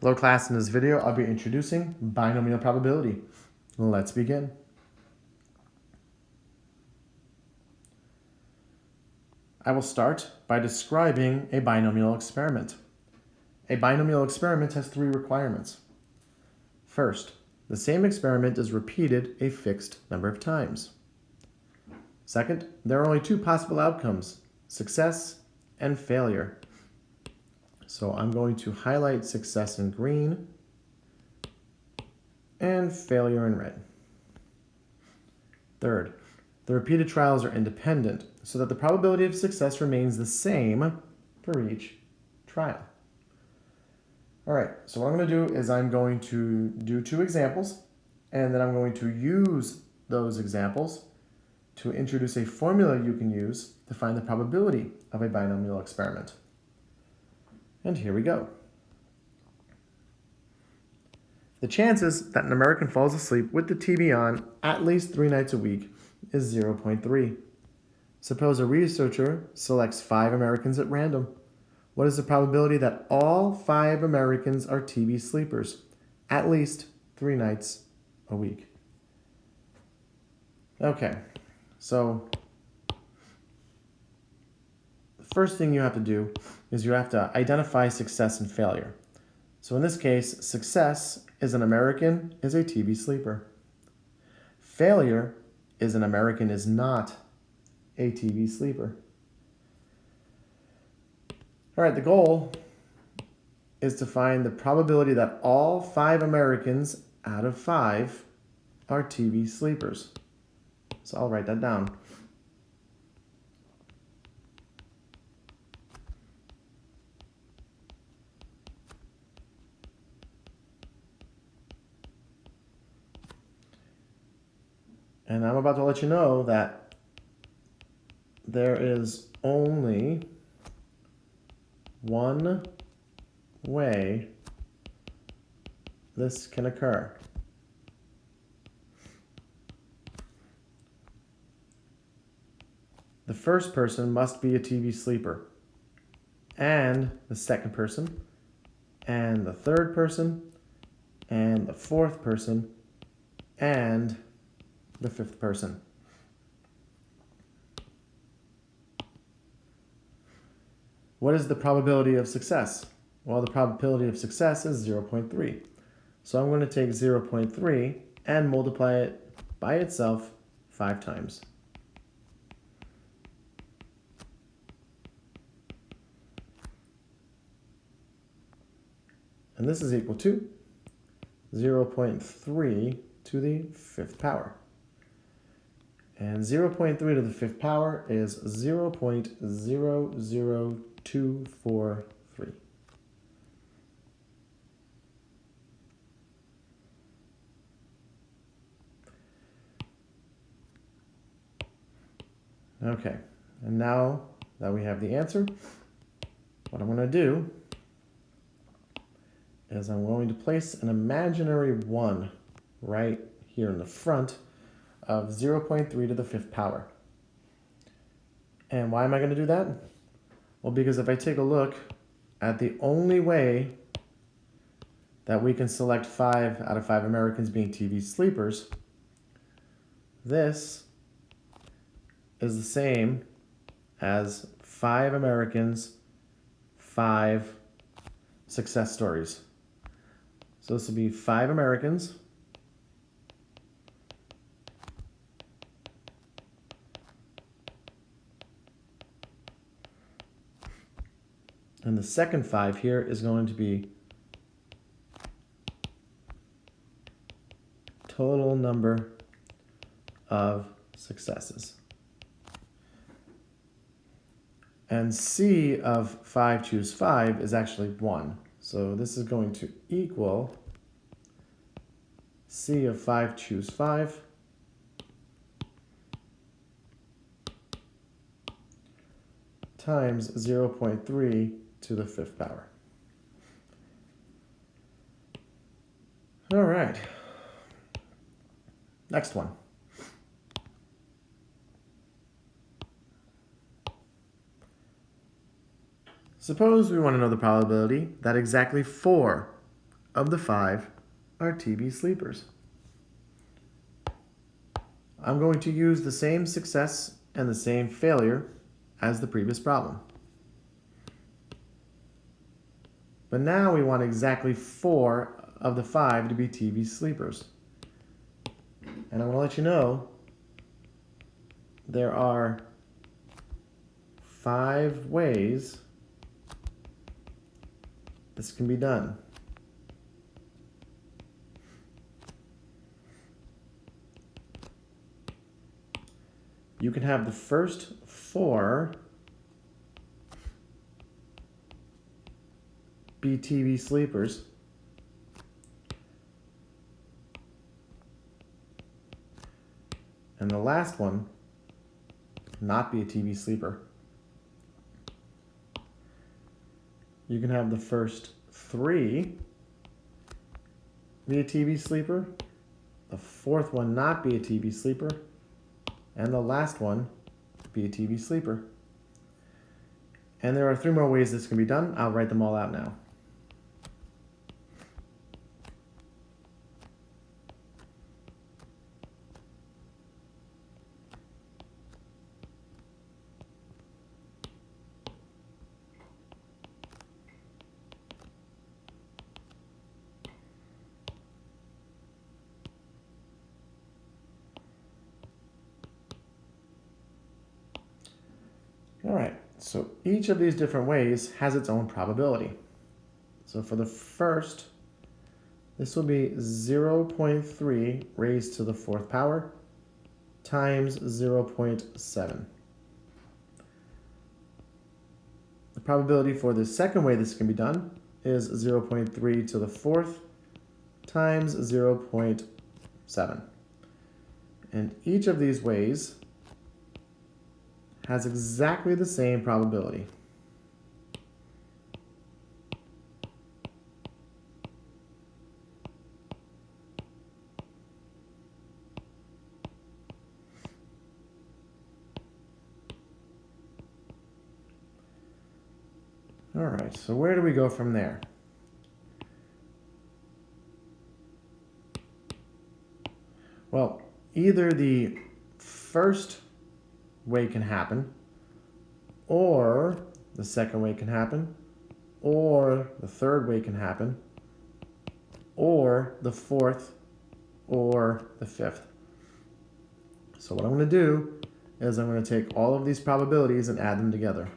Hello class, in this video I'll be introducing binomial probability. Let's begin. I will start by describing a binomial experiment. A binomial experiment has three requirements. First, the same experiment is repeated a fixed number of times. Second, there are only two possible outcomes, success and failure. So I'm going to highlight success in green and failure in red. Third, the repeated trials are independent so that the probability of success remains the same for each trial. All right, so what I'm going to do is I'm going to do two examples, and then I'm going to use those examples to introduce a formula you can use to find the probability of a binomial experiment. And here we go. The chances that an American falls asleep with the TV on at least 3 nights a week is 0.3. Suppose a researcher selects 5 Americans at random. What is the probability that all 5 Americans are TV sleepers at least 3 nights a week? Okay, so the first thing you have to do is you have to identify success and failure. So in this case, success is an American is a TV sleeper. Failure is an American is not a TV sleeper. All right, the goal is to find the probability that all 5 Americans out of 5 are TV sleepers. So I'll write that down. And I'm about to let you know that there is only one way this can occur. The first person must be a TV sleeper, and the second person, and the third person, and the fourth person, and the fifth person. What is the probability of success? Well, the probability of success is 0.3. So I'm going to take 0.3 and multiply it by itself 5 times. And this is equal to 0.3 to the 5th power. And 0.3 to the 5th power is 0.00243. Okay, and now that we have the answer, what I'm going to do is I'm going to place an imaginary 1 right here in the front of 0.3 to the 5th power. And why am I going to do that? Well, because if I take a look at the only way that we can select 5 out of 5 Americans being TV sleepers, this is the same as 5 Americans, 5 success stories. So this would be 5 Americans, and the second 5 here is going to be total number of successes. And C of 5 choose 5 is actually 1. So this is going to equal C of 5 choose 5 times 0.3 to the 5th power. All right. Next one. Suppose we want to know the probability that exactly 4 of the 5 are TV sleepers. I'm going to use the same success and the same failure as the previous problem. But now we want exactly 4 of the 5 to be TV sleepers. And I want to let you know there are 5 ways this can be done. You can have the first 4 be TV sleepers. And the last one not be a TV sleeper. You can have the first 3 be a TV sleeper, the 4th one not be a TV sleeper, and the last one be a TV sleeper. And there are 3 more ways this can be done. I'll write them all out now. All right, so each of these different ways has its own probability. So for the first, this will be 0.3 raised to the 4th power times 0.7. The probability for the second way this can be done is 0.3 to the 4th times 0.7. And each of these ways has exactly the same probability. All right, so where do we go from there? Well, either the first way can happen, or the second way can happen, or the third way can happen, or the 4th, or the 5th. So what I'm going to do is I'm going to take all of these probabilities and add them together.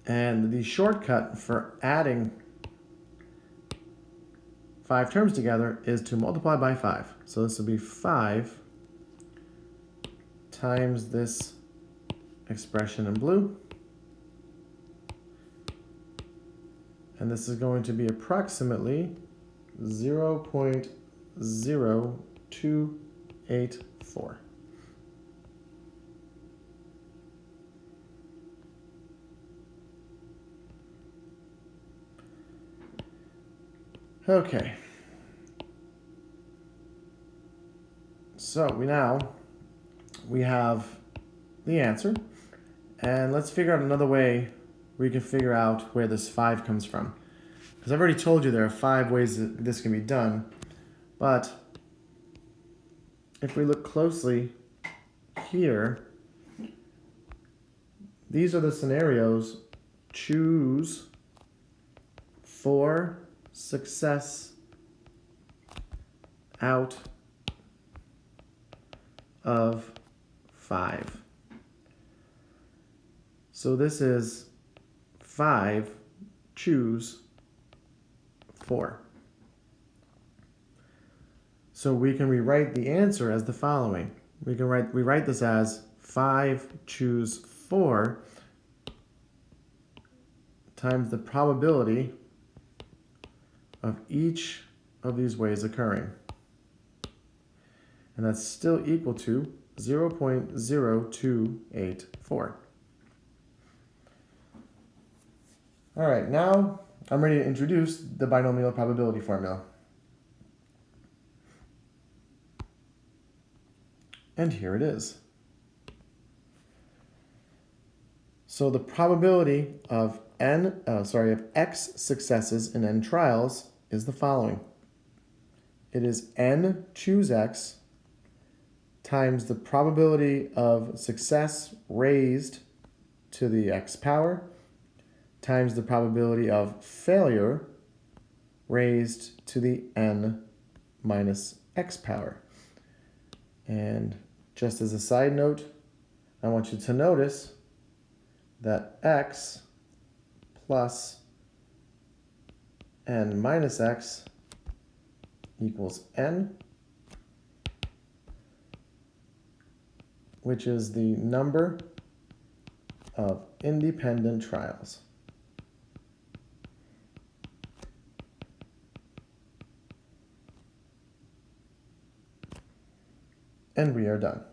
And the shortcut for adding 5 terms together is to multiply by 5. So this will be 5 times this expression in blue. And this is going to be approximately 0.0284. Okay, so we have the answer, and let's figure out another way we can figure out where this 5 comes from. Because I've already told you there are 5 ways that this can be done, but if we look closely here, these are the scenarios. Choose 4 success out of 5. So this is 5, choose 4. So we can rewrite the answer as the following. We can rewrite this as 5, choose 4 times the probability of each of these ways occurring. And that's still equal to 0.0284. All right, now I'm ready to introduce the binomial probability formula. And here it is. So the probability of x successes in n trials is the following. It is n choose x times the probability of success raised to the x power times the probability of failure raised to the n minus x power. And just as a side note, I want you to notice that x plus n minus x equals n, which is the number of independent trials. And we are done.